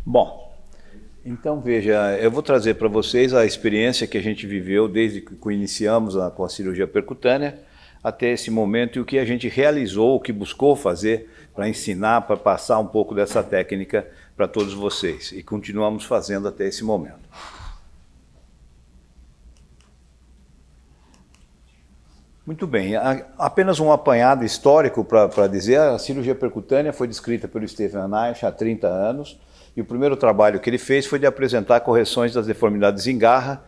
Bom, então veja, eu vou trazer para vocês a experiência que a gente viveu desde que iniciamos com a cirurgia percutânea até esse momento e o que a gente realizou, o que buscou fazer para ensinar, para passar um pouco dessa técnica para todos vocês. E continuamos fazendo até esse momento. Muito bem, apenas um apanhado histórico para dizer, a cirurgia percutânea foi descrita pelo Steven Reich há 30 anos, e o primeiro trabalho que ele fez foi de apresentar correções das deformidades em garra,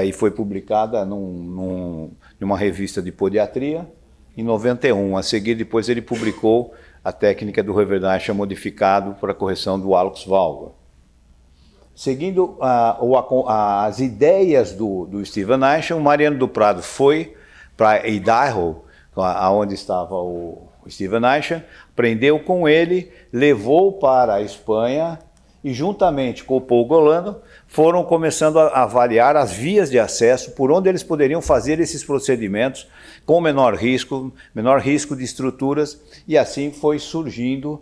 e foi publicada numa revista de podiatria em 91. A seguir, depois ele publicou a técnica do Reverdine modificado para a correção do hallux valgus. Seguindo as ideias do Steven Reich, o Mariano do Prado foi para Idaho, onde estava o Steven Reich, aprendeu com ele, levou para a Espanha e, juntamente com o Paul Golano, foram começando a avaliar as vias de acesso por onde eles poderiam fazer esses procedimentos com menor risco de estruturas, e assim foi surgindo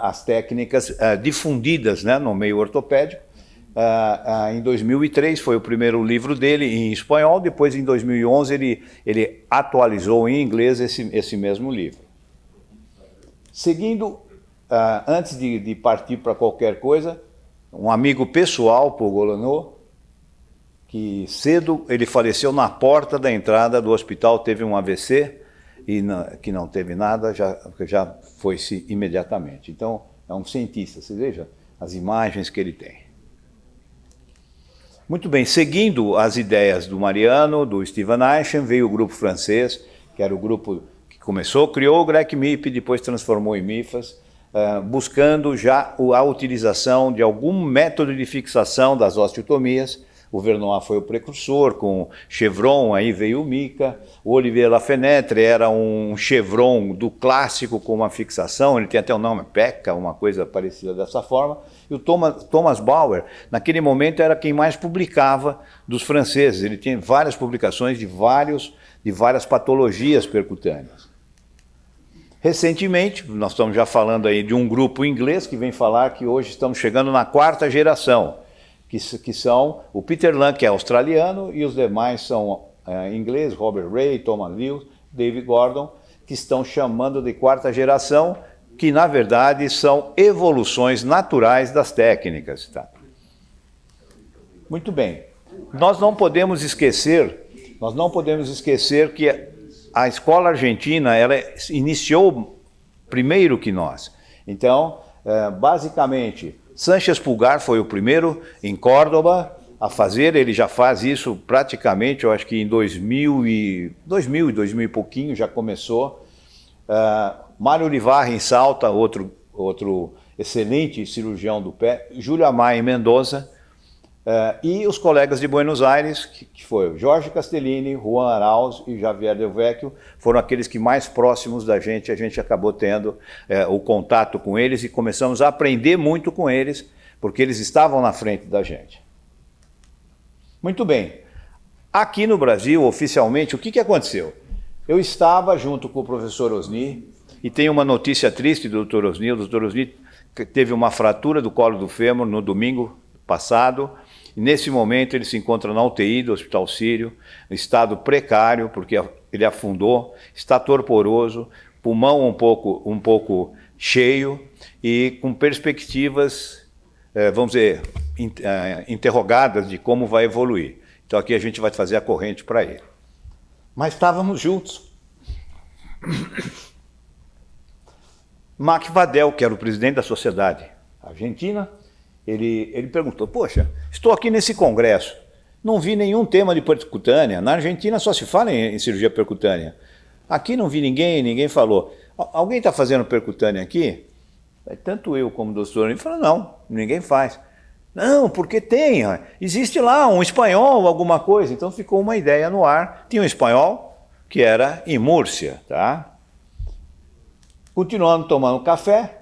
as técnicas difundidas, né, no meio ortopédico. Em 2003 foi o primeiro livro dele em espanhol, depois em 2011 ele atualizou em inglês esse mesmo livro. Seguindo, antes de partir para qualquer coisa, um amigo pessoal, Paul Golano, que cedo ele faleceu na porta da entrada do hospital, teve um AVC, e que não teve nada, já foi-se imediatamente. Então, é um cientista, você veja as imagens que ele tem. Muito bem, seguindo as ideias do Mariano, do Steven Reich, veio o grupo francês, que era o grupo que criou o GREC-MIP, depois transformou em MIFAS, buscando já a utilização de algum método de fixação das osteotomias. O Vernois foi o precursor, com chevron, aí veio o Mica. O Olivier Lafenetre era um chevron do clássico com uma fixação, ele tem até o nome PECA, uma coisa parecida dessa forma. E o Thomas Bauer, naquele momento, era quem mais publicava dos franceses. Ele tinha várias publicações de várias patologias percutâneas. Recentemente, nós estamos já falando aí de um grupo inglês que vem falar que hoje estamos chegando na 4ª geração, que são o Peter Lang, que é australiano, e os demais são ingleses, Robert Ray, Thomas Lewis, David Gordon, que estão chamando de 4ª geração, que na verdade são evoluções naturais das técnicas. Tá? Muito bem. Nós não podemos esquecer que a escola argentina ela iniciou primeiro que nós. Então, basicamente, Sánchez Pulgar foi o primeiro em Córdoba a fazer, ele já faz isso praticamente, eu acho que em 2000 e pouquinho já começou. Mário Olivarra em Salta, outro excelente cirurgião do pé, Júlio Amai em Mendoza, e os colegas de Buenos Aires, que foi o Jorge Castellini, Juan Arauz e Javier Del Vecchio, foram aqueles que mais próximos da gente, a gente acabou tendo o contato com eles e começamos a aprender muito com eles, porque eles estavam na frente da gente. Muito bem, aqui no Brasil, oficialmente, o que aconteceu? Eu estava junto com o professor Osni, e tem uma notícia triste do Dr. Osni. O Dr. Osni teve uma fratura do colo do fêmur no domingo passado, e nesse momento ele se encontra na UTI do Hospital Sírio, em estado precário, porque ele afundou, está torporoso, pulmão um pouco cheio e com perspectivas, vamos dizer, interrogadas de como vai evoluir. Então aqui a gente vai fazer a corrente para ele. Mas estávamos juntos. Mac Vadel, que era o presidente da Sociedade Argentina, ele perguntou, poxa, estou aqui nesse congresso, não vi nenhum tema de percutânea, na Argentina só se fala em cirurgia percutânea, aqui não vi ninguém falou, alguém está fazendo percutânea aqui? Tanto eu como o doutor, ele falou, não, ninguém faz. Não, porque tem, existe lá um espanhol, alguma coisa, então ficou uma ideia no ar, tinha um espanhol que era em Múrcia, tá? Continuando tomando café,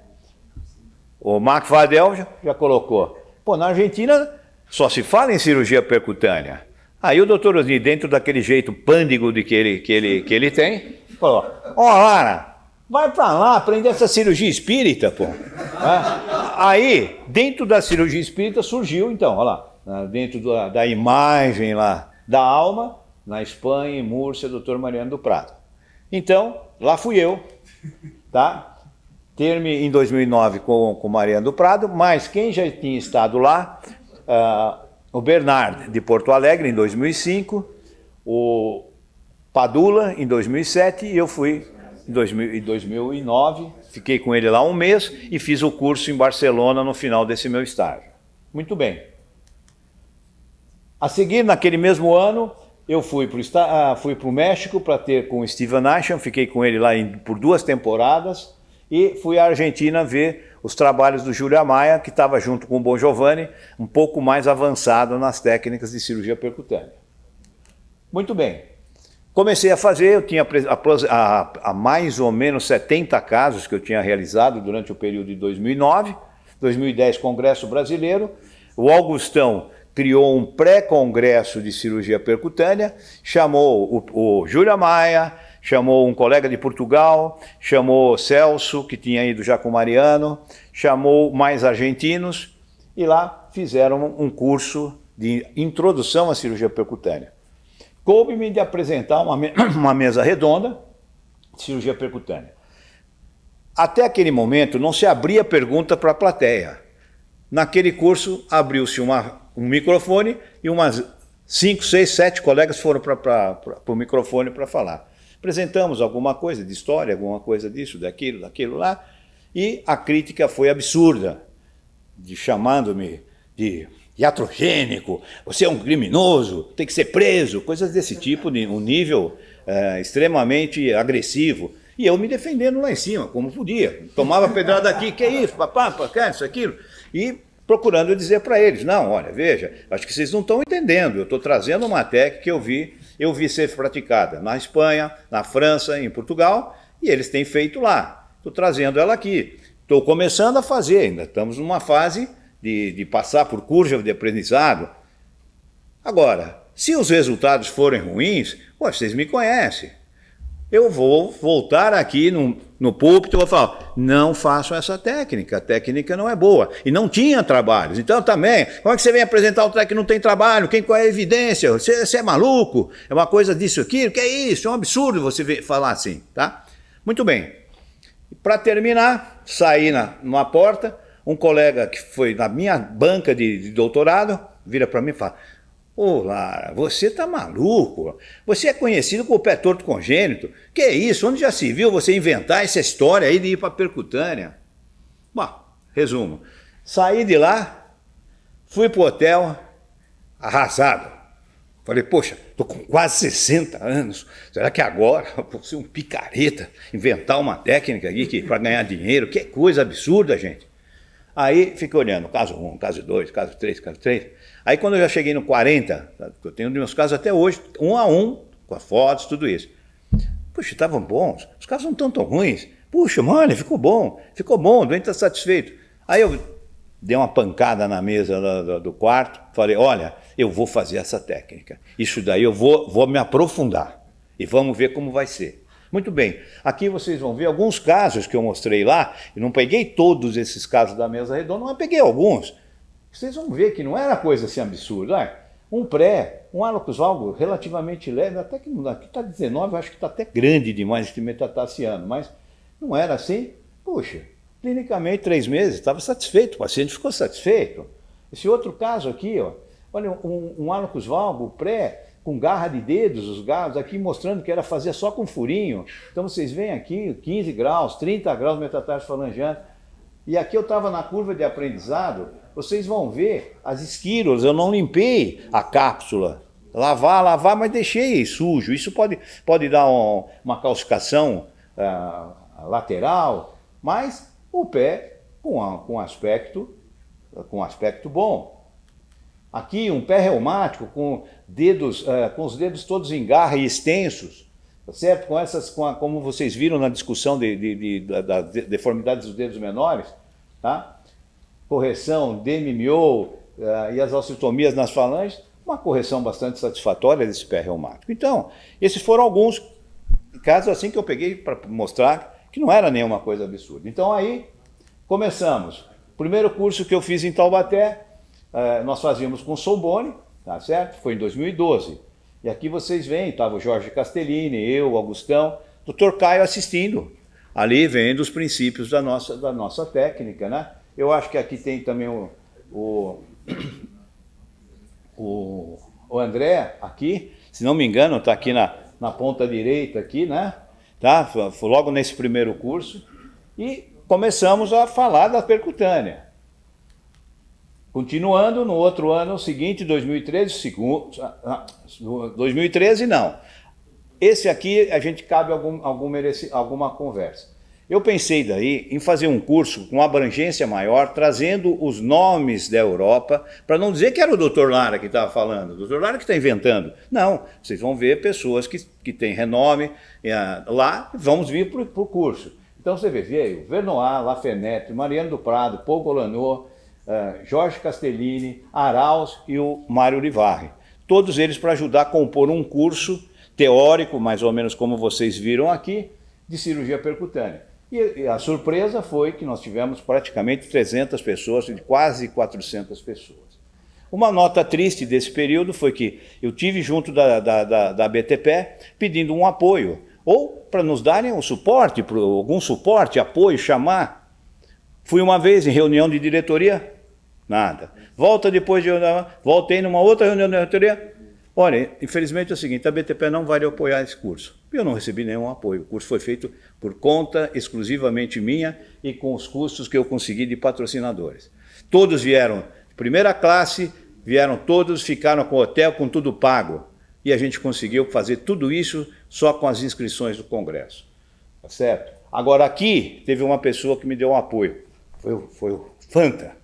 o Mac Vadel já colocou, pô, na Argentina só se fala em cirurgia percutânea. Aí o doutor Osni, dentro daquele jeito pândigo de que ele tem, falou, ó, Lara, vai pra lá aprender essa cirurgia espírita, pô. Aí, dentro da cirurgia espírita surgiu, então, olha lá, dentro da imagem lá da alma, na Espanha, em Múrcia, Dr. Mariano do Prado. Então, lá fui eu, tá? Terminei em 2009 com Mariano do Prado, mas quem já tinha estado lá, o Bernard de Porto Alegre em 2005, o Padula em 2007 e eu fui em 2009, fiquei com ele lá um mês e fiz o curso em Barcelona no final desse meu estágio. Muito bem. A seguir, naquele mesmo ano, eu fui para o México para ter com o Steven Asham, fiquei com ele lá por 2 temporadas e fui à Argentina ver os trabalhos do Júlio Amaya, que estava junto com o Bon Giovanni, um pouco mais avançado nas técnicas de cirurgia percutânea. Muito bem. Comecei a fazer, eu tinha há mais ou menos 70 casos que eu tinha realizado durante o período de 2009, 2010 Congresso Brasileiro, o Augustão criou um pré-congresso de cirurgia percutânea, chamou o Júlio Amaya, chamou um colega de Portugal, chamou Celso, que tinha ido já com o Mariano, chamou mais argentinos e lá fizeram um curso de introdução à cirurgia percutânea. Coube-me de apresentar uma mesa redonda de cirurgia percutânea. Até aquele momento não se abria pergunta para a plateia. Naquele curso abriu-se um microfone e umas 5, 6, 7 colegas foram para o microfone para falar. Apresentamos alguma coisa de história, alguma coisa disso, daquilo lá, e a crítica foi absurda, chamando-me de iatrogênico, você é um criminoso, tem que ser preso, coisas desse tipo, de um nível extremamente agressivo. E eu me defendendo lá em cima, como podia. Tomava pedrada aqui, que é isso, papá, isso, aquilo. E procurando dizer para eles, não, olha, veja, acho que vocês não estão entendendo, eu estou trazendo uma técnica que eu vi ser praticada na Espanha, na França, em Portugal, e eles têm feito lá. Estou trazendo ela aqui. Estou começando a fazer, ainda estamos numa fase de passar por curva de aprendizado. Agora, se os resultados forem ruins, vocês me conhecem. Eu vou voltar aqui no púlpito e vou falar, não façam essa técnica, a técnica não é boa. E não tinha trabalhos. Então também, como é que você vem apresentar um técnico que não tem trabalho? Qual é a evidência? Você é maluco? É uma coisa disso aqui? O que é isso? É um absurdo você falar assim, tá? Muito bem. Para terminar, saí numa porta, um colega que foi na minha banca de doutorado, vira para mim e fala, ô Lara, você tá maluco? Você é conhecido como pé torto congênito. Que é isso? Onde já se viu você inventar essa história aí de ir para percutânea? Bom, resumo. Saí de lá, fui pro hotel, arrasado. Falei, poxa, tô com quase 60 anos. Será que agora eu vou ser um picareta, inventar uma técnica aqui para ganhar dinheiro? Que coisa absurda, gente. Aí fiquei olhando, caso 1, caso 2, caso 3, caso 3. Aí quando eu já cheguei no 40, eu tenho meus casos até hoje, 1 a 1, com as fotos, tudo isso. Puxa, estavam bons, os casos não estão tão ruins. Puxa, mano, ficou bom, o doente está satisfeito. Aí eu dei uma pancada na mesa do quarto, falei, olha, eu vou fazer essa técnica. Isso daí eu vou me aprofundar e vamos ver como vai ser. Muito bem, aqui vocês vão ver alguns casos que eu mostrei lá, eu não peguei todos esses casos da mesa redonda, mas peguei alguns. Vocês vão ver que não era coisa assim absurda. Um hálocus valgo relativamente leve, até que aqui está 19, acho que está até grande demais esse metatarsiano, mas não era assim. Puxa, clinicamente 3 meses, estava satisfeito, o paciente ficou satisfeito. Esse outro caso aqui, ó, olha, um hálocus valgo pré, com garra de dedos, os garros aqui mostrando que era fazer só com furinho. Então vocês veem aqui 15 graus, 30 graus metatarso falangeante. E aqui eu estava na curva de aprendizado, vocês vão ver as esquírolas, eu não limpei a cápsula. Lavar, mas deixei sujo. Isso pode dar uma calcificação lateral, mas o pé com aspecto bom. Aqui um pé reumático com os dedos todos em garra e extensos, tá certo? Como vocês viram na discussão da deformidade dos dedos menores, tá? Correção, DMMO e as osteotomias nas falanges, uma correção bastante satisfatória desse pé reumático. Então, esses foram alguns casos assim que eu peguei para mostrar que não era nenhuma coisa absurda. Então aí começamos. O primeiro curso que eu fiz em Taubaté, nós fazíamos com Sorbonne, tá certo? Foi em 2012. E aqui vocês veem, estava o Jorge Castellini, eu, o Augustão, o Dr. Caio assistindo, ali vendo os princípios da nossa técnica, né? Eu acho que aqui tem também o André, aqui, se não me engano, está aqui na ponta direita, aqui, né? Tá? Foi logo nesse primeiro curso. E começamos a falar da percutânea. Continuando, no outro ano seguinte, 2013 não. Esse aqui a gente cabe alguma conversa. Eu pensei daí em fazer um curso com abrangência maior, trazendo os nomes da Europa, para não dizer que era o Dr. Lara que estava falando, o Dr. Lara que está inventando. Não, vocês vão ver pessoas que têm renome lá, vamos vir para o curso. Então você vê, veio Vernois, Lafenette, Mariano do Prado, Paul Golanot, Jorge Castellini, Arauz e o Mário Rivarri. Todos eles para ajudar a compor um curso teórico, mais ou menos como vocês viram aqui, de cirurgia percutânea. E a surpresa foi que nós tivemos praticamente 300 pessoas, quase 400 pessoas. Uma nota triste desse período foi que eu tive junto da BTP pedindo um apoio, ou para nos darem um suporte, algum suporte, apoio, chamar. Fui uma vez em reunião de diretoria, nada. Voltei numa outra reunião de diretoria. Olha, infelizmente é o seguinte, a BTP não vai apoiar esse curso. Eu não recebi nenhum apoio. O curso foi feito por conta exclusivamente minha e com os custos que eu consegui de patrocinadores. Todos vieram de primeira classe, vieram todos, ficaram com hotel, com tudo pago. E a gente conseguiu fazer tudo isso só com as inscrições do Congresso. Tá certo? Agora aqui teve uma pessoa que me deu um apoio. Foi o Fanta.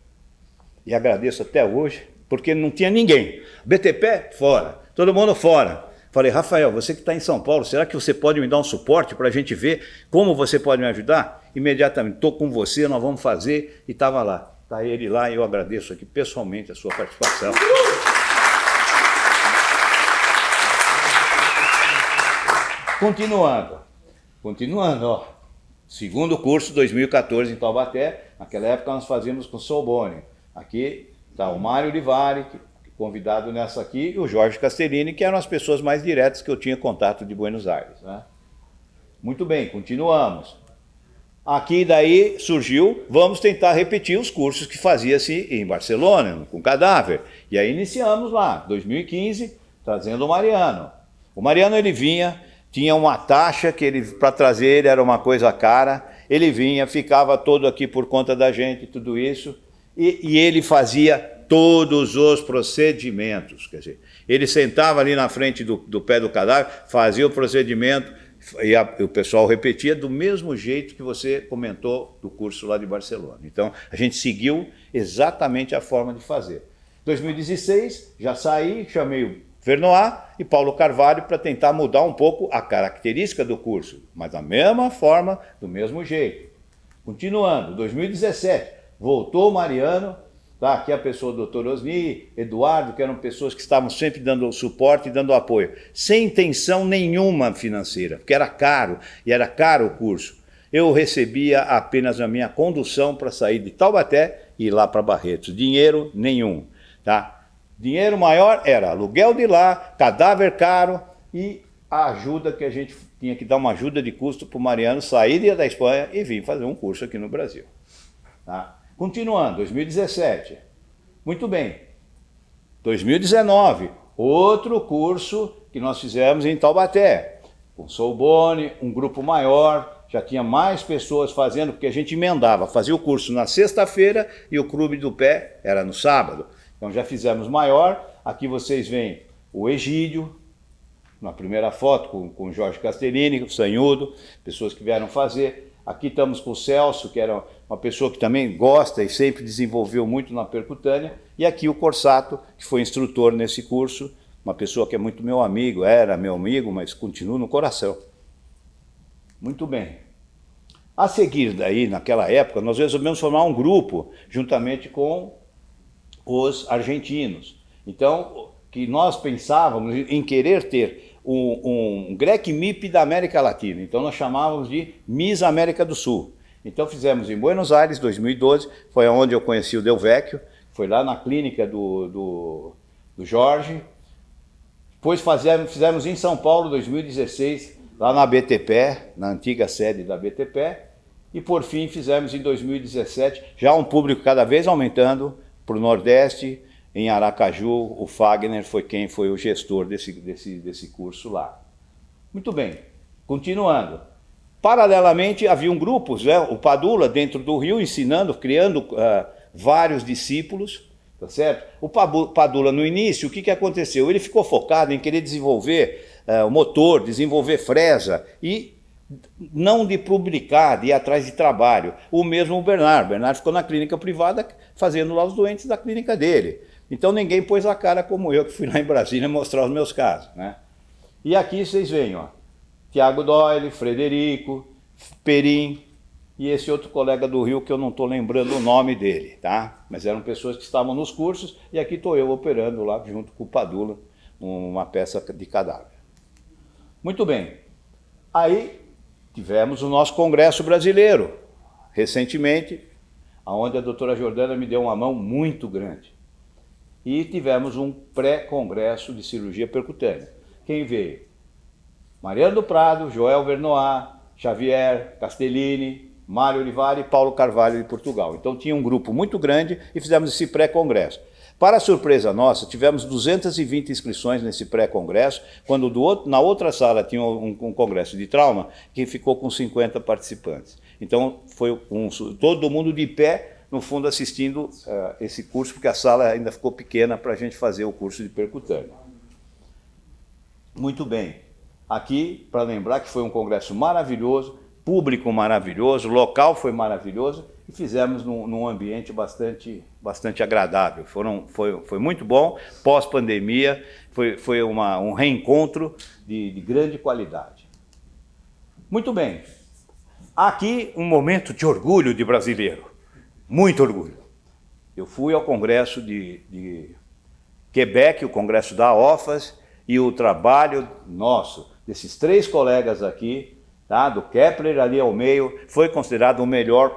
E agradeço até hoje, porque não tinha ninguém. BTP, fora. Todo mundo fora. Falei, Rafael, você que está em São Paulo, será que você pode me dar um suporte para a gente ver como você pode me ajudar? Imediatamente, estou com você, nós vamos fazer. E estava lá. Está ele lá e eu agradeço aqui pessoalmente a sua participação. Continuando, ó. Segundo curso, 2014, em Taubaté. Naquela época nós fazíamos com Sorbonne. Aqui está o Mário Rivarri, convidado nessa aqui, e o Jorge Castellini, que eram as pessoas mais diretas que eu tinha contato de Buenos Aires. Né? Muito bem, continuamos. Aqui daí surgiu, vamos tentar repetir os cursos que fazia-se em Barcelona, com cadáver. E aí iniciamos lá, 2015, trazendo o Mariano. O Mariano ele vinha, tinha uma taxa que ele para trazer ele era uma coisa cara, ele vinha, ficava todo aqui por conta da gente, tudo isso, e ele fazia todos os procedimentos, quer dizer, ele sentava ali na frente do pé do cadáver, fazia o procedimento, e o pessoal repetia do mesmo jeito que você comentou do curso lá de Barcelona. Então, a gente seguiu exatamente a forma de fazer. 2016, já saí, chamei o Vernois e Paulo Carvalho para tentar mudar um pouco a característica do curso, mas da mesma forma, do mesmo jeito. Continuando, 2017, voltou o Mariano, tá? Aqui a pessoa do Dr. Osni, Eduardo, que eram pessoas que estavam sempre dando suporte e dando apoio, sem intenção nenhuma financeira, porque era caro, e era caro o curso. Eu recebia apenas a minha condução para sair de Taubaté e ir lá para Barretos. Dinheiro nenhum, tá? Dinheiro maior era aluguel de lá, cadáver caro e a ajuda que a gente tinha que dar uma ajuda de custo para o Mariano sair da Espanha e vir fazer um curso aqui no Brasil. Tá? Continuando, 2017. Muito bem. 2019, outro curso que nós fizemos em Taubaté. Com Sorbonne, um grupo maior, já tinha mais pessoas fazendo, porque a gente emendava, fazia o curso na sexta-feira e o clube do pé era no sábado. Então já fizemos maior. Aqui vocês veem o Egídio, na primeira foto, com o Jorge Castellini, o Sanhudo, pessoas que vieram fazer. Aqui estamos com o Celso, que era uma pessoa que também gosta e sempre desenvolveu muito na percutânea. E aqui o Corsato, que foi instrutor nesse curso, uma pessoa que é muito meu amigo, era meu amigo, mas continua no coração. Muito bem. A seguir daí, naquela época, nós resolvemos formar um grupo, juntamente com os argentinos. Então, que nós pensávamos em querer ter um Grec MIP da América Latina. Então nós chamávamos de Miss América do Sul. Então fizemos em Buenos Aires, 2012, foi onde eu conheci o Del Vecchio, foi lá na clínica do Jorge. Depois fizemos em São Paulo, 2016, lá na BTP, na antiga sede da BTP. E por fim fizemos em 2017, já um público cada vez aumentando para o Nordeste, em Aracaju. O Fagner foi quem foi o gestor desse curso lá. Muito bem, continuando. Paralelamente, haviam grupos, né? O Padula dentro do Rio ensinando, criando vários discípulos, tá certo? O Padula no início, o que aconteceu? Ele ficou focado em querer desenvolver o motor, desenvolver fresa e não de publicar, de ir atrás de trabalho. O mesmo o Bernard. Bernard ficou na clínica privada fazendo lá os doentes da clínica dele. Então ninguém pôs a cara como eu, que fui lá em Brasília mostrar os meus casos, né? E aqui vocês veem, ó, Tiago Doyle, Frederico, Perim e esse outro colega do Rio que eu não estou lembrando o nome dele, tá? Mas eram pessoas que estavam nos cursos e aqui estou eu operando lá junto com o Padula, uma peça de cadáver. Muito bem. Aí tivemos o nosso Congresso Brasileiro, recentemente, onde a doutora Jordana me deu uma mão muito grande. E tivemos um pré-congresso de cirurgia percutânea. Quem veio? Mariano do Prado, Joel Vernois, Xavier Castellini, Mário Olivari e Paulo Carvalho de Portugal. Então tinha um grupo muito grande e fizemos esse pré-congresso. Para a surpresa nossa, tivemos 220 inscrições nesse pré-congresso, quando na outra sala tinha um congresso de trauma que ficou com 50 participantes. Então foi todo mundo de pé, no fundo, assistindo esse curso, porque a sala ainda ficou pequena para a gente fazer o curso de percutânea. Muito bem. Aqui, para lembrar que foi um congresso maravilhoso, público maravilhoso, local foi maravilhoso, e fizemos num ambiente bastante agradável. Foi muito bom, pós-pandemia, foi um reencontro de grande qualidade. Muito bem, aqui um momento de orgulho de brasileiro, muito orgulho. Eu fui ao congresso de Quebec, o congresso da OFAS, e o trabalho nosso, desses 3 colegas aqui, tá, do Kepler ali ao meio, foi considerado o melhor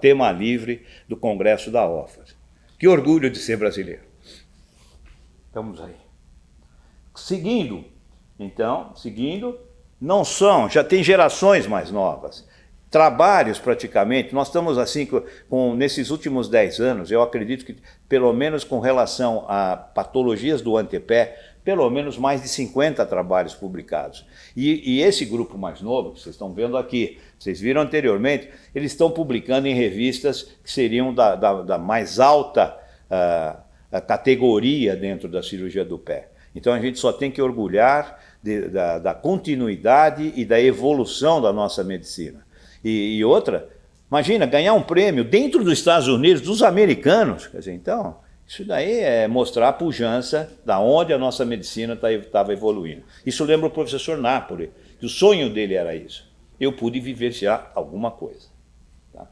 tema livre do congresso da OFAS. Que orgulho de ser brasileiro. Estamos aí. Seguindo, já tem gerações mais novas. Trabalhos praticamente, nós estamos assim, nesses últimos 10 anos, eu acredito que pelo menos com relação a patologias do antepé, pelo menos mais de 50 trabalhos publicados. E esse grupo mais novo, que vocês estão vendo aqui, vocês viram anteriormente, eles estão publicando em revistas que seriam da mais alta categoria dentro da cirurgia do pé. Então a gente só tem que orgulhar da continuidade e da evolução da nossa medicina. E outra, imagina, ganhar um prêmio dentro dos Estados Unidos, dos americanos, quer dizer, então, isso daí é mostrar a pujança da onde a nossa medicina estava evoluindo. Isso lembra o professor Napoli, que o sonho dele era isso. Eu pude vivenciar alguma coisa. Tá?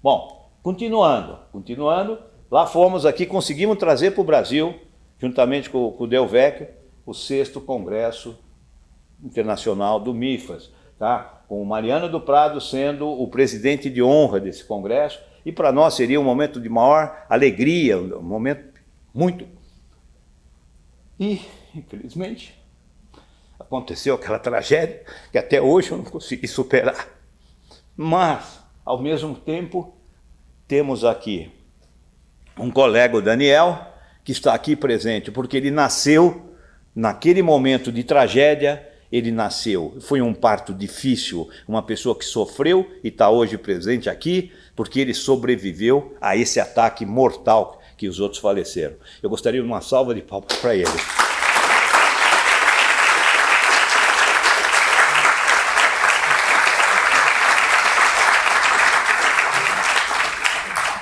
Bom, continuando, lá fomos aqui, conseguimos trazer para o Brasil, juntamente com o Del Vecchio, o 6º Congresso Internacional do MIFAS, tá? Com o Mariano do Prado sendo o presidente de honra desse congresso, e para nós seria um momento de maior alegria, um momento muito... E, infelizmente, aconteceu aquela tragédia que até hoje eu não consegui superar. Mas, ao mesmo tempo, temos aqui um colega, o Daniel, que está aqui presente, porque ele nasceu naquele momento de tragédia. Ele nasceu, foi um parto difícil, uma pessoa que sofreu e está hoje presente aqui, porque ele sobreviveu a esse ataque mortal que os outros faleceram. Eu gostaria de uma salva de palmas para ele.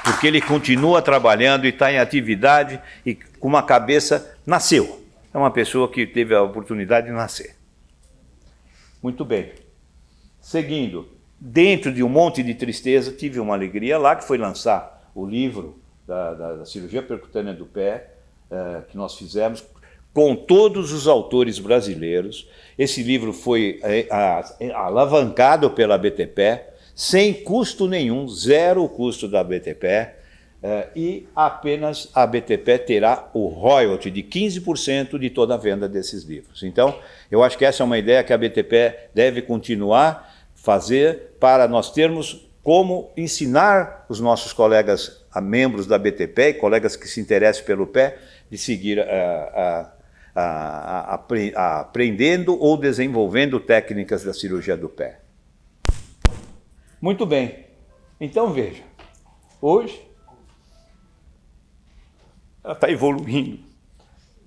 Porque ele continua trabalhando e está em atividade e com uma cabeça, nasceu. É uma pessoa que teve a oportunidade de nascer. Muito bem. Seguindo, dentro de um monte de tristeza, tive uma alegria lá, que foi lançar o livro da cirurgia percutânea do pé, que nós fizemos, com todos os autores brasileiros. Esse livro foi alavancado pela BTP, sem custo nenhum, zero custo da BTPE, e apenas a BTPE terá o royalty de 15% de toda a venda desses livros. Então, eu acho que essa é uma ideia que a BTPE deve continuar fazer para nós termos como ensinar os nossos colegas, membros da BTPE, colegas que se interessem pelo pé, de seguir aprendendo ou desenvolvendo técnicas da cirurgia do pé. Muito bem. Então, veja, hoje ela está evoluindo,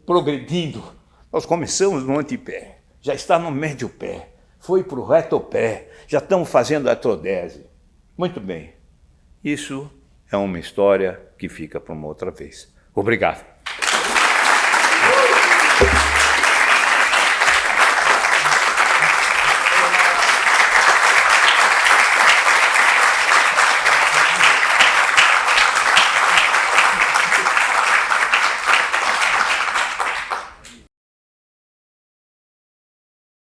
progredindo. Nós começamos no antepé, já está no médio pé, foi para o retopé, já estamos fazendo artrodese. Muito bem, isso é uma história que fica para uma outra vez. Obrigado.